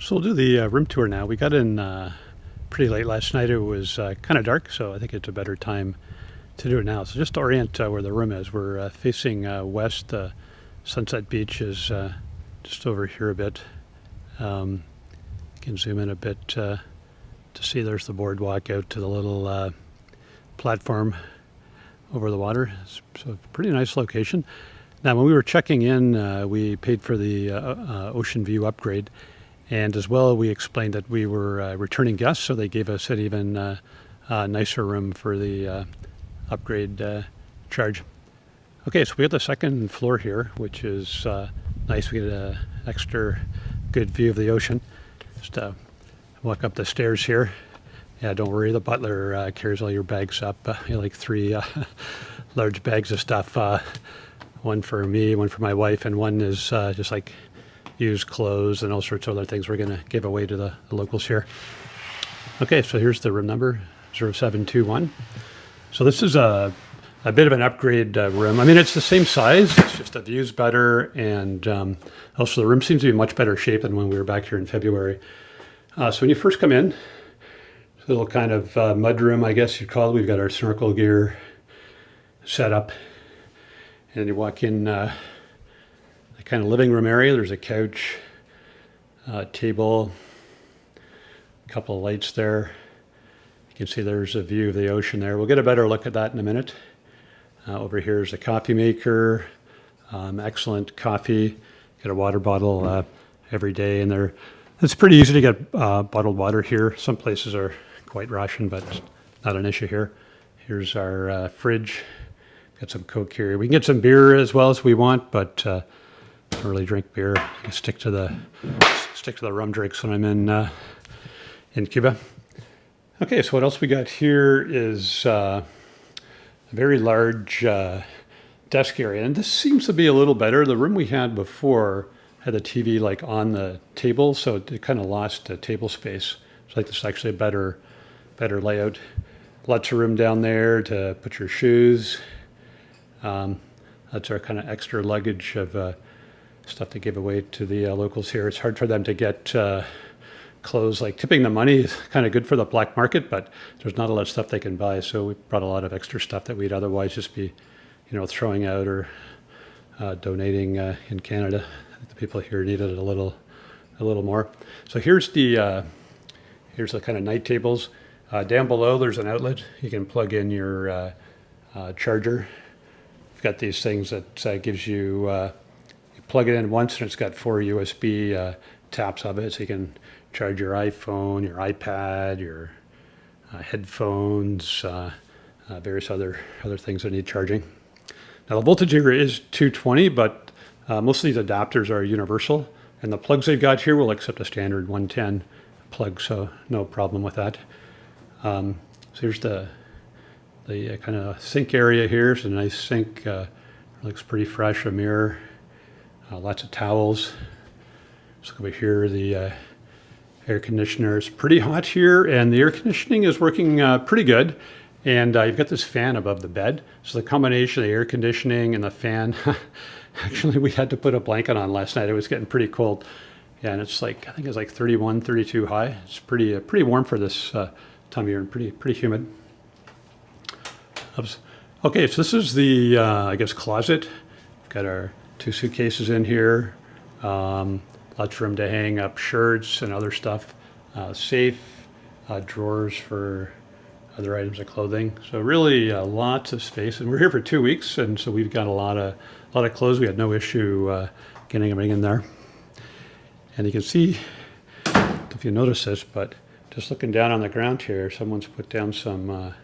So we'll do the room tour now. We got in pretty late last night. It was kind of dark, so I think it's a better time to do it now. So just to orient where the room is, we're facing west. Sunset Beach is just over here a bit. You can zoom in a bit to see there's the boardwalk out to the little platform over the water. So pretty nice location. Now, when we were checking in, we paid for the ocean view upgrade. And as well, we explained that we were returning guests, so they gave us an even nicer room for the upgrade charge. Okay, so we got the second floor here, which is nice. We get an extra good view of the ocean. Just walk up the stairs here. Yeah, don't worry, the butler carries all your bags up. Like 3 large bags of stuff. One for me, one for my wife, and one is just like used clothes and all sorts of other things we're going to give away to the locals here. Okay, so here's the room number, 0721. So this is a bit of an upgrade room. I mean, it's the same size, it's just the view's better, and also the room seems to be much better shape than when we were back here in February. So when you first come in, it's a little kind of mud room, I guess you'd call it. We've got our snorkel gear set up, and you walk in kind of living room area. There's a couch, table, a couple of lights there. You can see there's a view of the ocean there. We'll get a better look at that in a minute. Over here is a coffee maker, excellent coffee. Get a water bottle every day, and it's pretty easy to get bottled water here. Some places are quite rationed, but it's not an issue here. Here's our fridge. Got some Coke here. We can get some beer as well as we want, but don't really drink beer. I stick to the rum drinks when I'm in Cuba. Okay, so what else we got here is a very large desk area, and this seems to be a little better. The room we had before had the TV like on the table, so it kind of lost table space. So I think this is actually a better layout. Lots of room down there to put your shoes. That's our kind of extra luggage of stuff to give away to the locals here. It's hard for them to get clothes. Like tipping the money is kind of good for the black market, but there's not a lot of stuff they can buy. So we brought a lot of extra stuff that we'd otherwise just be, throwing out or donating in Canada. The people here needed it a little more. So here's the kind of night tables. Down below, there's an outlet. You can plug in your charger. We've got these things that gives you plug it in once, and it's got 4 USB taps of it, so you can charge your iPhone, your iPad, your headphones, various other things that need charging. Now the voltage here is 220, but most of these adapters are universal, and the plugs they've got here will accept a standard 110 plug, so no problem with that. So here's the kind of sink area here. It's a nice sink, looks pretty fresh, a mirror. Lots of towels. Let's look over here. The air conditioner is pretty hot here, and the air conditioning is working pretty good. And you've got this fan above the bed. So the combination of the air conditioning and the fan, actually we had to put a blanket on last night. It was getting pretty cold. Yeah, and it's like, I think it's like 31, 32 high. It's pretty warm for this time of year, and pretty humid. Oops. Okay, so this is the, I guess, closet. We've got our 2 suitcases in here, lots of room to hang up shirts and other stuff, safe, drawers for other items of clothing. So really lots of space, and we're here for 2 weeks, and so we've got a lot of clothes. We had no issue getting everything in there. And you can see, I don't know if you notice this, but just looking down on the ground here, someone's put down some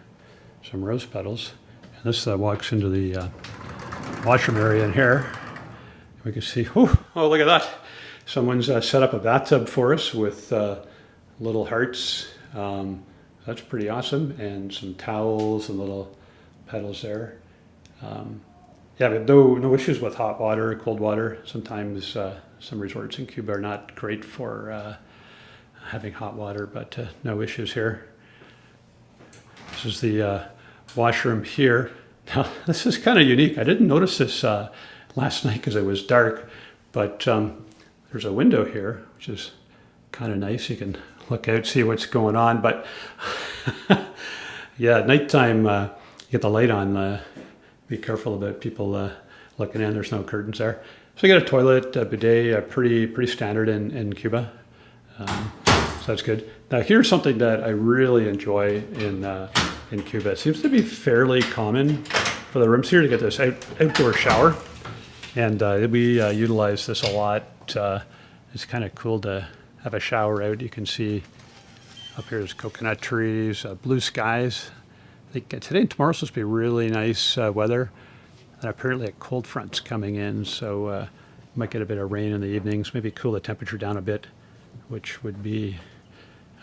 rose petals, and this walks into the washroom area in here. We can see, oh, look at that. Someone's set up a bathtub for us with little hearts. That's pretty awesome. And some towels and little petals there. Yeah, we have no issues with hot water, cold water. Sometimes some resorts in Cuba are not great for having hot water, but no issues here. This is the washroom here. Now, this is kind of unique. I didn't notice this last night because it was dark, but there's a window here, which is kind of nice. You can look out, see what's going on. But yeah, at nighttime, you get the light on. Be careful about people looking in. There's no curtains there. So you got a toilet, a bidet, pretty standard in Cuba. So that's good. Now here's something that I really enjoy in Cuba. It seems to be fairly common for the rooms here to get this outdoor shower. And we utilize this a lot. It's kind of cool to have a shower out. You can see up here there's coconut trees, blue skies. I think today and tomorrow is supposed to be really nice weather. And apparently a cold front's coming in, so you might get a bit of rain in the evenings, maybe cool the temperature down a bit, which would be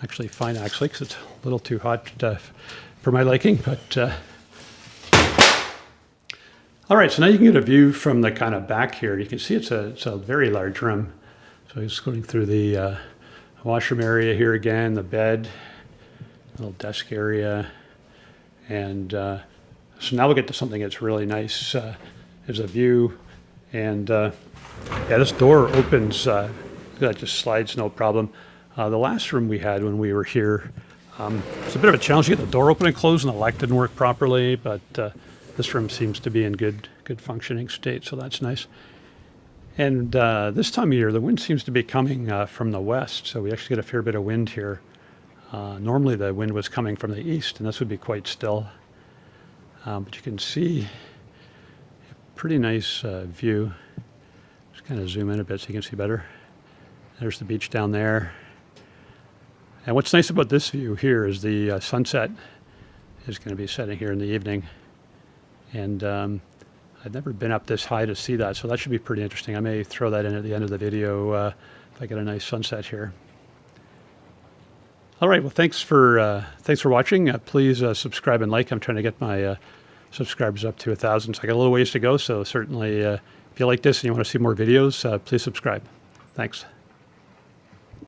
actually fine, actually, because it's a little too hot for my liking. But all right, so now you can get a view from the kind of back here. You can see it's a very large room. So just going through the washroom area here again, the bed, little desk area, and so now we'll get to something that's really nice. There's a view, and yeah, this door opens. That just slides, no problem. The last room we had when we were here, it's a bit of a challenge to get the door open and close, and the light didn't work properly, but this room seems to be in good functioning state, so that's nice. And this time of year, the wind seems to be coming from the west, so we actually get a fair bit of wind here. Normally the wind was coming from the east, and this would be quite still. But you can see a pretty nice view. Just kind of zoom in a bit so you can see better. There's the beach down there. And what's nice about this view here is the sunset is going to be setting here in the evening. And I've never been up this high to see that, so that should be pretty interesting. I may throw that in at the end of the video if I get a nice sunset here. All right, well, thanks for watching. Please subscribe and like. I'm trying to get my subscribers up to 1,000, so I got a little ways to go. So certainly, if you like this and you want to see more videos, please subscribe. Thanks.